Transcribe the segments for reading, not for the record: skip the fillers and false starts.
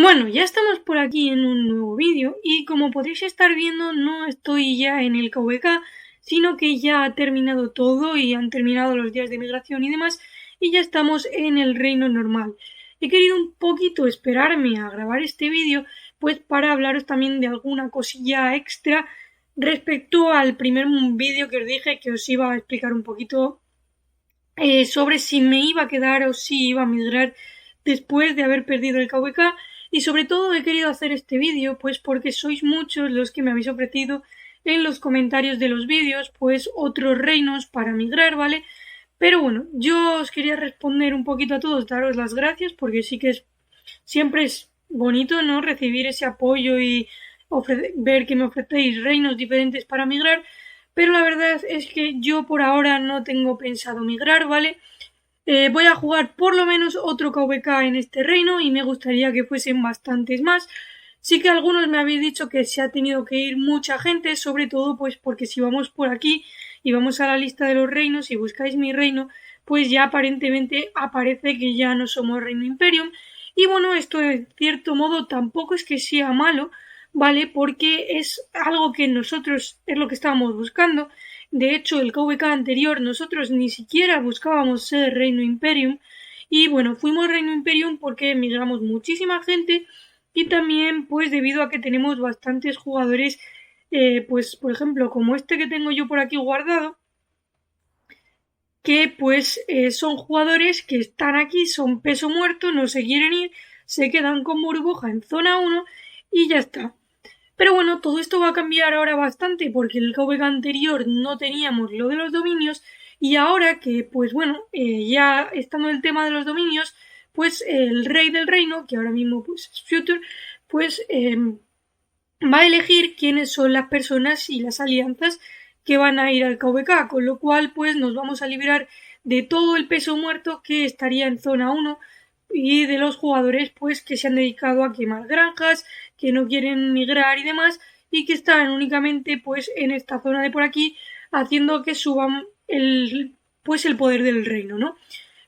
Bueno, ya estamos por aquí en un nuevo vídeo y como podréis estar viendo no estoy ya en el KVK, sino que ya ha terminado todo y han terminado los días de migración y demás y ya estamos en el reino normal. He querido un poquito esperarme a grabar este vídeo pues para hablaros también de alguna cosilla extra respecto al primer vídeo que os dije que os iba a explicar un poquito sobre si me iba a quedar o si iba a migrar después de haber perdido el KVK. Y sobre todo he querido hacer este vídeo pues porque sois muchos los que me habéis ofrecido en los comentarios de los vídeos pues otros reinos para migrar, ¿vale? Pero bueno, yo os quería responder un poquito a todos, daros las gracias porque sí que siempre es bonito, ¿no? Recibir ese apoyo y ver que me ofrecéis reinos diferentes para migrar, pero la verdad es que yo por ahora no tengo pensado migrar, ¿vale? Voy a jugar por lo menos otro KVK en este reino y me gustaría que fuesen bastantes más. Sí que algunos me habéis dicho que se ha tenido que ir mucha gente, sobre todo pues porque si vamos por aquí y vamos a la lista de los reinos y buscáis mi reino, pues ya aparentemente aparece que ya no somos Reino Imperium. Y bueno, esto en cierto modo tampoco es que sea malo, ¿vale? Porque es algo que nosotros es lo que estábamos buscando. De hecho, el KVK anterior nosotros ni siquiera buscábamos ser Reino Imperium y bueno, fuimos Reino Imperium porque emigramos muchísima gente y también pues debido a que tenemos bastantes jugadores, pues por ejemplo como este que tengo yo por aquí guardado, que pues son jugadores que están aquí, son peso muerto, no se quieren ir, se quedan con burbuja en zona 1 y ya está. Pero bueno, todo esto va a cambiar ahora bastante porque en el KVK anterior no teníamos lo de los dominios y ahora que, pues bueno, ya estando el tema de los dominios, pues el rey del reino, que ahora mismo pues es Future, pues va a elegir quiénes son las personas y las alianzas que van a ir al KVK, con lo cual pues nos vamos a librar de todo el peso muerto que estaría en zona 1 y de los jugadores pues que se han dedicado a quemar granjas, que no quieren migrar y demás y que están únicamente pues en esta zona de por aquí haciendo que suban el poder del reino, ¿no?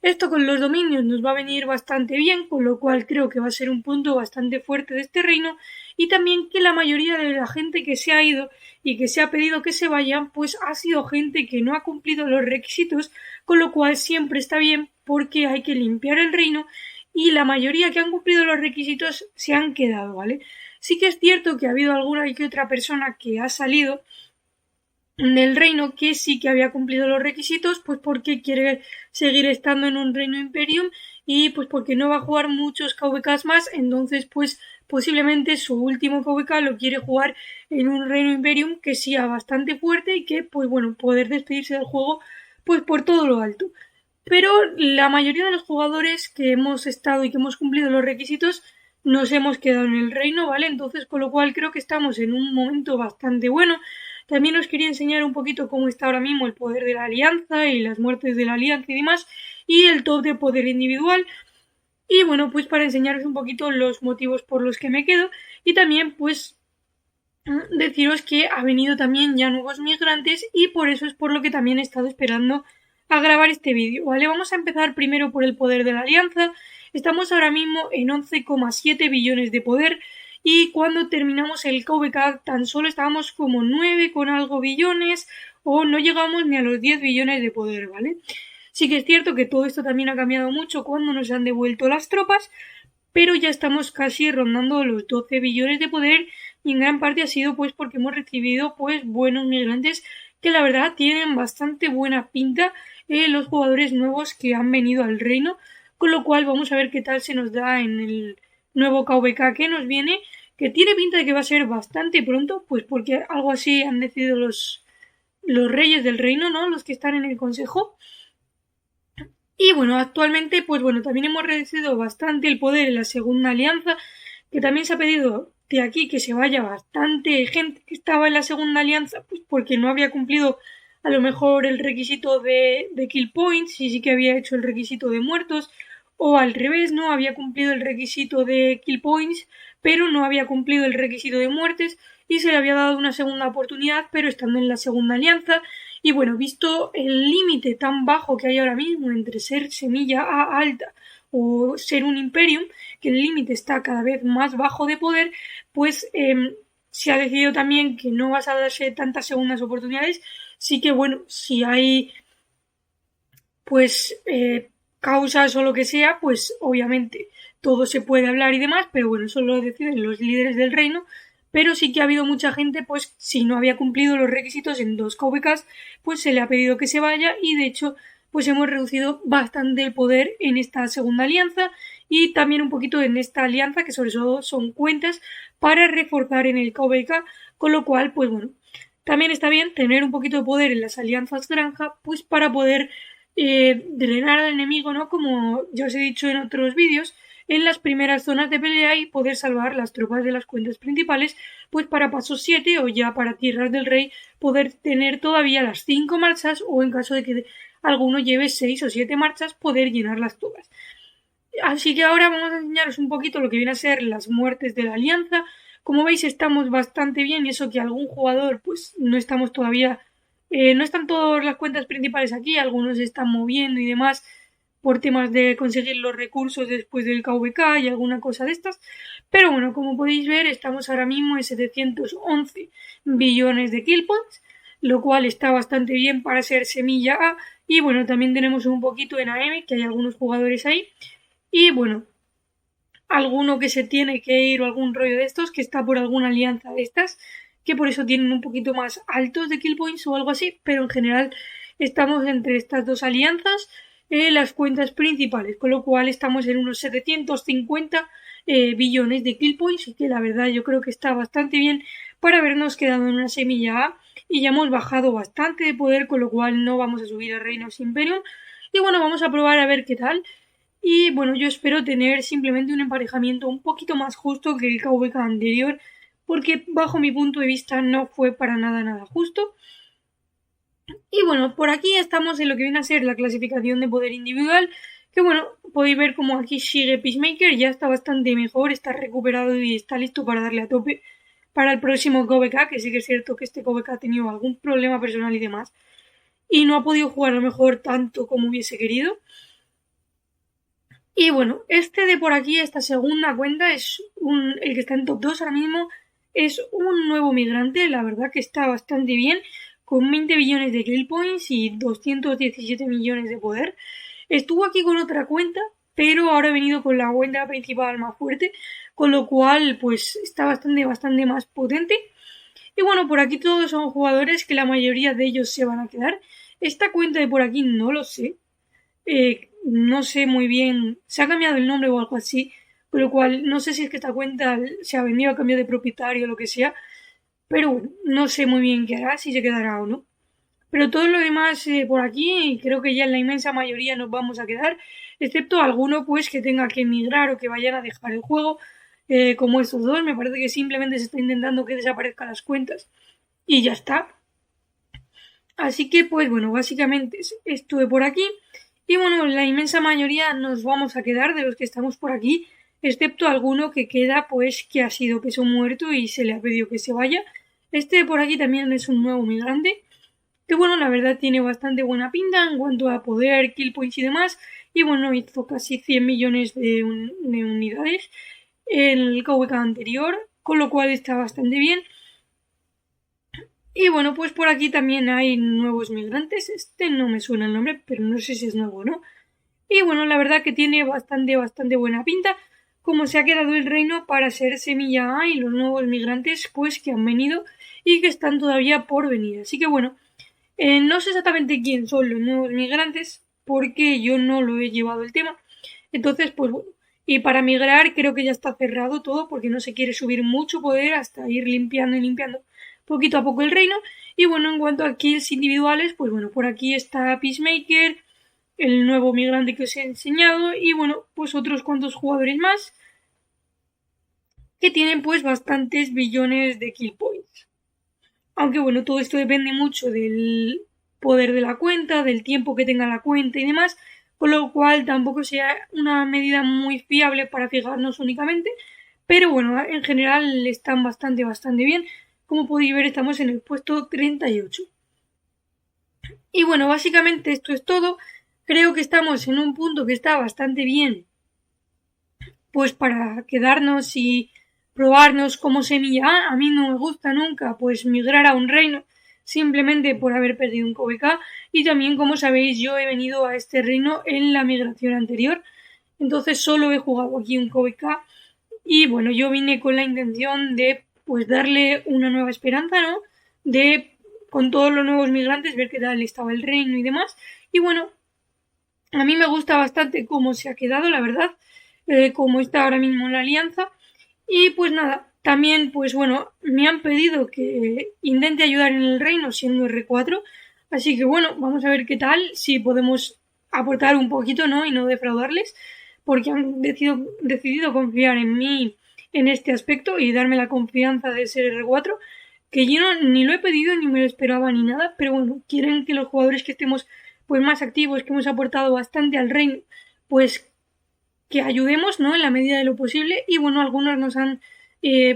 Esto con los dominios nos va a venir bastante bien, con lo cual creo que va a ser un punto bastante fuerte de este reino y también que la mayoría de la gente que se ha ido y que se ha pedido que se vayan pues ha sido gente que no ha cumplido los requisitos, con lo cual siempre está bien porque hay que limpiar el reino y la mayoría que han cumplido los requisitos se han quedado, ¿vale? Sí que es cierto que ha habido alguna y que otra persona que ha salido del reino que sí que había cumplido los requisitos, pues porque quiere seguir estando en un reino Imperium y pues porque no va a jugar muchos KVKs más, entonces pues posiblemente su último KVK lo quiere jugar en un reino Imperium que sea bastante fuerte y que pues bueno, poder despedirse del juego pues por todo lo alto. Pero la mayoría de los jugadores que hemos estado y que hemos cumplido los requisitos nos hemos quedado en el reino, ¿vale? Entonces, con lo cual creo que estamos en un momento bastante bueno. También os quería enseñar un poquito cómo está ahora mismo el poder de la alianza y las muertes de la alianza y demás, y el top de poder individual. Y bueno, pues para enseñaros un poquito los motivos por los que me quedo y también pues deciros que ha venido también ya nuevos migrantes y por eso es por lo que también he estado esperando a grabar este vídeo, ¿vale? Vamos a empezar primero por el poder de la alianza. Estamos ahora mismo en 11,7 billones de poder y cuando terminamos el KVK tan solo estábamos como 9 con algo billones o no llegamos ni a los 10 billones de poder, ¿vale? Sí que es cierto que todo esto también ha cambiado mucho cuando nos han devuelto las tropas, pero ya estamos casi rondando los 12 billones de poder y en gran parte ha sido pues porque hemos recibido pues buenos migrantes que la verdad tienen bastante buena pinta, los jugadores nuevos que han venido al reino, con lo cual vamos a ver qué tal se nos da en el nuevo KVK que nos viene, que tiene pinta de que va a ser bastante pronto, pues porque algo así han decidido los reyes del reino, ¿no? Los que están en el consejo. Y bueno, actualmente, pues bueno, también hemos reducido bastante el poder en la segunda alianza, que también se ha pedido de aquí que se vaya bastante gente que estaba en la segunda alianza, pues porque no había cumplido a lo mejor el requisito de kill points y sí que había hecho el requisito de muertos, o al revés, no había cumplido el requisito de kill points, pero no había cumplido el requisito de muertes y se le había dado una segunda oportunidad, pero estando en la segunda alianza. Y bueno, visto el límite tan bajo que hay ahora mismo entre ser semilla A alta o ser un Imperium, que el límite está cada vez más bajo de poder, pues se ha decidido también que no vas a darse tantas segundas oportunidades. Sí que bueno, si hay pues causas o lo que sea, pues obviamente todo se puede hablar y demás, pero bueno, eso lo deciden los líderes del reino. Pero sí que ha habido mucha gente, pues si no había cumplido los requisitos en 2 KVKs, pues se le ha pedido que se vaya y de hecho pues hemos reducido bastante el poder en esta segunda alianza y también un poquito en esta alianza, que sobre todo son cuentas para reforzar en el KVK, con lo cual pues bueno, también está bien tener un poquito de poder en las alianzas granja, pues para poder drenar al enemigo, ¿no? Como ya os he dicho en otros vídeos, en las primeras zonas de pelea y poder salvar las tropas de las cuentas principales, pues para paso 7 o ya para Tierras del Rey poder tener todavía las 5 marchas o en caso de que alguno lleve 6 o 7 marchas poder llenarlas todas. Así que ahora vamos a enseñaros un poquito lo que viene a ser las muertes de la alianza. Como veis estamos bastante bien y eso que algún jugador pues no estamos todavía, no están todas las cuentas principales aquí, algunos se están moviendo y demás por temas de conseguir los recursos después del KVK y alguna cosa de estas. Pero bueno, como podéis ver estamos ahora mismo en 711 billones de kill points, lo cual está bastante bien para ser semilla A. Y bueno, también tenemos un poquito en AM, que hay algunos jugadores ahí. Y bueno, alguno que se tiene que ir o algún rollo de estos que está por alguna alianza de estas, que por eso tienen un poquito más altos de kill points o algo así, pero en general estamos entre estas dos alianzas las cuentas principales, con lo cual estamos en unos 750 billones de kill points y que la verdad yo creo que está bastante bien para habernos quedado en una semilla A y ya hemos bajado bastante de poder, con lo cual no vamos a subir a Reinos Imperium y bueno, vamos a probar a ver qué tal. Y bueno, yo espero tener simplemente un emparejamiento un poquito más justo que el KVK anterior, porque bajo mi punto de vista no fue para nada justo. Y bueno, por aquí estamos en lo que viene a ser la clasificación de poder individual, que bueno, podéis ver como aquí sigue Peacemaker, ya está bastante mejor, está recuperado y está listo para darle a tope para el próximo KVK, que sí que es cierto que este KVK ha tenido algún problema personal y demás, y no ha podido jugar a lo mejor tanto como hubiese querido. Y bueno, este de por aquí, esta segunda cuenta, es el que está en top 2 ahora mismo, es un nuevo migrante, la verdad que está bastante bien, con 20 billones de kill points y 217 millones de poder. Estuvo aquí con otra cuenta, pero ahora ha venido con la cuenta principal más fuerte, con lo cual pues está bastante más potente. Y bueno, por aquí todos son jugadores que la mayoría de ellos se van a quedar. Esta cuenta de por aquí no lo sé. No sé muy bien, se ha cambiado el nombre o algo así, con lo cual no sé si es que esta cuenta se ha vendido a cambio de propietario o lo que sea, pero no sé muy bien qué hará, si se quedará o no. Pero todo lo demás por aquí, creo que ya en la inmensa mayoría nos vamos a quedar, excepto alguno pues que tenga que emigrar o que vayan a dejar el juego, como estos dos. Me parece que simplemente se está intentando que desaparezcan las cuentas y ya está. Así que pues bueno, básicamente estuve por aquí. Y bueno, la inmensa mayoría nos vamos a quedar de los que estamos por aquí, excepto alguno que queda pues que ha sido peso muerto y se le ha pedido que se vaya. Este de por aquí también es un nuevo migrante, que bueno, la verdad tiene bastante buena pinta en cuanto a poder, kill points y demás. Y bueno, hizo casi 100 millones de unidades en el KVK anterior, con lo cual está bastante bien. Y bueno, pues por aquí también hay nuevos migrantes. Este no me suena el nombre, pero no sé si es nuevo o no. Y bueno, la verdad que tiene bastante buena pinta, como se ha quedado el reino para ser semilla A y los nuevos migrantes pues que han venido y que están todavía por venir. Así que bueno, no sé exactamente quién son los nuevos migrantes porque yo no lo he llevado el tema. Entonces, pues bueno. Y para migrar creo que ya está cerrado todo porque no se quiere subir mucho poder hasta ir limpiando poquito a poco el reino. Y bueno, en cuanto a kills individuales, pues bueno, por aquí está Peacemaker, el nuevo migrante que os he enseñado y bueno, pues otros cuantos jugadores más que tienen pues bastantes billones de kill points. Aunque bueno, todo esto depende mucho del poder de la cuenta, del tiempo que tenga la cuenta y demás, con lo cual tampoco sea una medida muy fiable para fijarnos únicamente, pero bueno, en general están bastante bien. Como podéis ver, estamos en el puesto 38. Y bueno, básicamente esto es todo. Creo que estamos en un punto que está bastante bien pues para quedarnos y probarnos como semilla A. A mí no me gusta nunca pues migrar a un reino simplemente por haber perdido un KVK, y también, como sabéis, yo he venido a este reino en la migración anterior, entonces solo he jugado aquí un KVK y bueno, yo vine con la intención de pues darle una nueva esperanza, ¿no? De con todos los nuevos migrantes ver qué tal estaba el reino y demás. Y bueno, a mí me gusta bastante cómo se ha quedado, la verdad, cómo está ahora mismo la alianza. Y pues nada, también pues bueno, me han pedido que intente ayudar en el reino siendo R4. Así que bueno, vamos a ver qué tal, si podemos aportar un poquito, ¿no? Y no defraudarles, porque han decidido confiar en mí en este aspecto y darme la confianza de ser R4, que yo ni lo he pedido ni me lo esperaba ni nada, pero bueno, quieren que los jugadores que estemos pues más activos, que hemos aportado bastante al reino, pues que ayudemos, ¿no? En la medida de lo posible. Y bueno, algunos nos han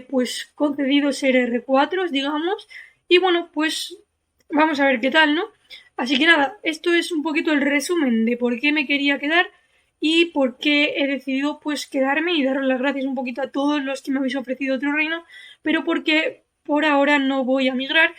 pues concedido ser R4, digamos. Y bueno, pues vamos a ver qué tal, ¿no? Así que nada, esto es un poquito el resumen de por qué me quería quedar y por qué he decidido pues quedarme, y daros las gracias un poquito a todos los que me habéis ofrecido otro reino, pero porque por ahora no voy a migrar.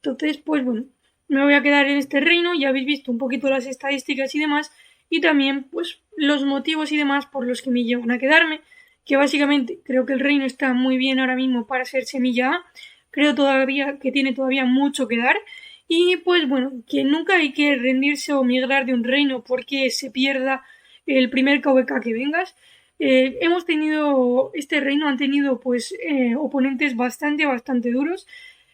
Entonces, pues bueno, me voy a quedar en este reino. Ya habéis visto un poquito las estadísticas y demás, y también pues los motivos y demás por los que me llevan a quedarme, que básicamente creo que el reino está muy bien ahora mismo para ser semilla A, creo todavía que tiene todavía mucho que dar, y pues bueno, que nunca hay que rendirse o migrar de un reino porque se pierda el primer KVK que vengas. Hemos tenido, este reino han tenido pues oponentes bastante duros.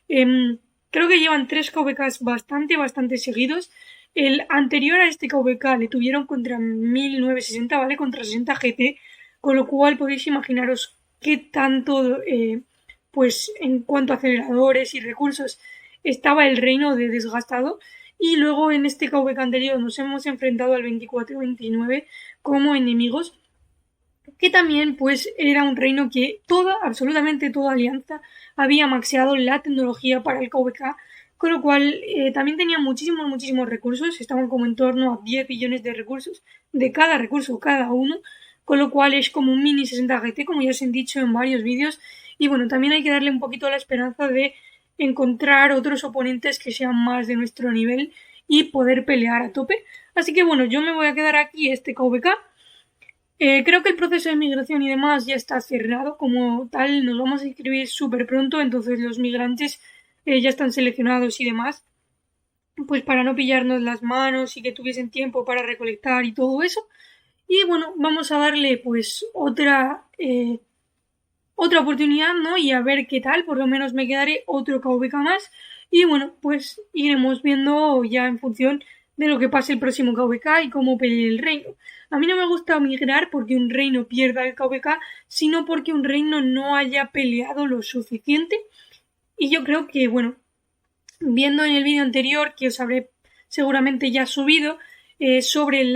Creo que llevan 3 KVKs bastante seguidos. El anterior a este KVK le tuvieron contra 1960, ¿vale? Contra 60 GT, con lo cual podéis imaginaros qué tanto, pues en cuanto a aceleradores y recursos, estaba el reino de desgastado. Y luego en este KVK anterior nos hemos enfrentado al 24-29 como enemigos, que también pues era un reino que absolutamente toda alianza había maxeado la tecnología para el KVK, con lo cual también tenía muchísimos recursos, estaban como en torno a 10 billones de recursos, de cada recurso cada uno, con lo cual es como un mini 60 GT, como ya os he dicho en varios vídeos. Y bueno, también hay que darle un poquito la esperanza de encontrar otros oponentes que sean más de nuestro nivel y poder pelear a tope. Así que bueno, yo me voy a quedar aquí este KVK. Creo que el proceso de migración y demás ya está cerrado como tal, nos vamos a inscribir súper pronto, entonces los migrantes ya están seleccionados y demás, pues para no pillarnos las manos y que tuviesen tiempo para recolectar y todo eso. Y bueno, vamos a darle pues otra oportunidad, ¿no? Y a ver qué tal, por lo menos me quedaré otro KVK más. Y bueno, pues iremos viendo ya en función de lo que pase el próximo KVK y cómo pelee el reino. A mí no me gusta migrar porque un reino pierda el KVK, sino porque un reino no haya peleado lo suficiente. Y yo creo que, bueno, viendo en el vídeo anterior, que os habré seguramente ya subido, sobre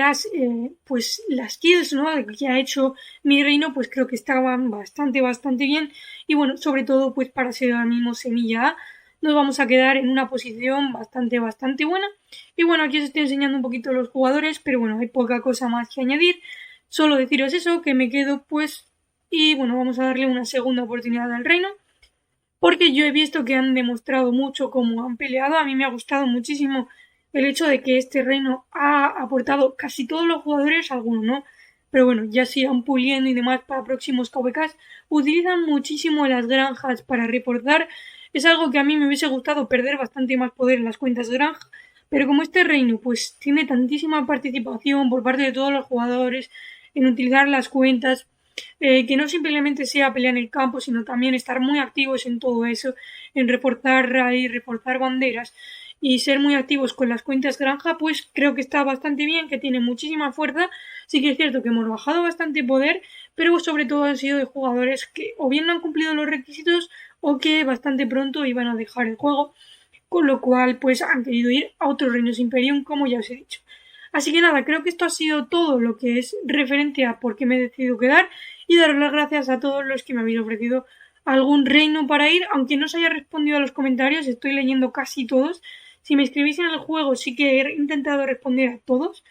pues las kills, ¿no? Que ha hecho mi reino, pues creo que estaban bastante bien. Y bueno, sobre todo pues para ser ahora mismo semilla A, nos vamos a quedar en una posición bastante buena. Y bueno, aquí os estoy enseñando un poquito los jugadores, pero bueno, hay poca cosa más que añadir. Solo deciros eso, que me quedo pues, y bueno, vamos a darle una segunda oportunidad al reino, porque yo he visto que han demostrado mucho cómo han peleado. A mí me ha gustado muchísimo el hecho de que este reino ha aportado casi todos los jugadores, algunos no, pero bueno, ya se irán puliendo y demás para próximos KVKs. Utilizan muchísimo las granjas para reportar. Es algo que a mí me hubiese gustado perder bastante más poder en las cuentas de granja, pero como este reino pues tiene tantísima participación por parte de todos los jugadores en utilizar las cuentas, que no simplemente sea pelear en el campo, sino también estar muy activos en todo eso, en reforzar raíz, reforzar banderas y ser muy activos con las cuentas granja, pues creo que está bastante bien, que tiene muchísima fuerza. Sí que es cierto que hemos bajado bastante poder, pero sobre todo han sido de jugadores que o bien no han cumplido los requisitos o que bastante pronto iban a dejar el juego, con lo cual pues han querido ir a otros reinos Imperium, como ya os he dicho. Así que nada, creo que esto ha sido todo lo que es referente a por qué me he decidido quedar, y daros las gracias a todos los que me habéis ofrecido algún reino para ir, aunque no os haya respondido a los comentarios, estoy leyendo casi todos. Si me escribís en el juego sí que he intentado responder a todos.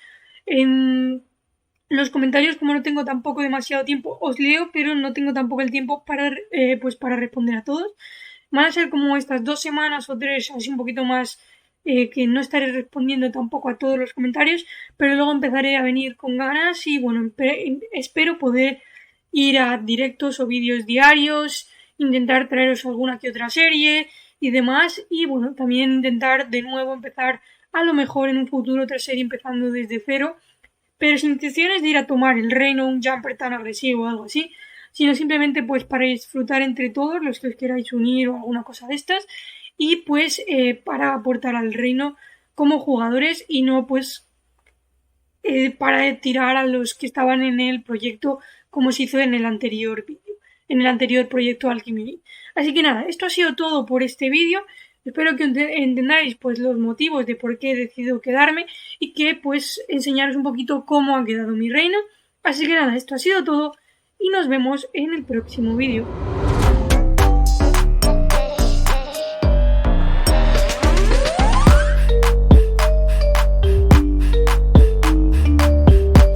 Los comentarios, como no tengo tampoco demasiado tiempo, os leo, pero no tengo tampoco el tiempo para responder a todos. Van a ser como estas 2 semanas o 3, así un poquito más, que no estaré respondiendo tampoco a todos los comentarios, pero luego empezaré a venir con ganas y bueno, espero poder ir a directos o vídeos diarios, intentar traeros alguna que otra serie y demás, y bueno, también intentar de nuevo empezar a lo mejor en un futuro otra serie empezando desde cero, pero sin intenciones de ir a tomar el reino, un jumper tan agresivo o algo así, sino simplemente pues para disfrutar entre todos los que os queráis unir o alguna cosa de estas, y pues para aportar al reino como jugadores y no pues para tirar a los que estaban en el proyecto como se hizo en el anterior vídeo, en el anterior proyecto Alchemy. Así que nada, esto ha sido todo por este vídeo. Espero que entendáis pues los motivos de por qué he decidido quedarme y que pues enseñaros un poquito cómo ha quedado mi reino. Así que nada, esto ha sido todo y nos vemos en el próximo vídeo.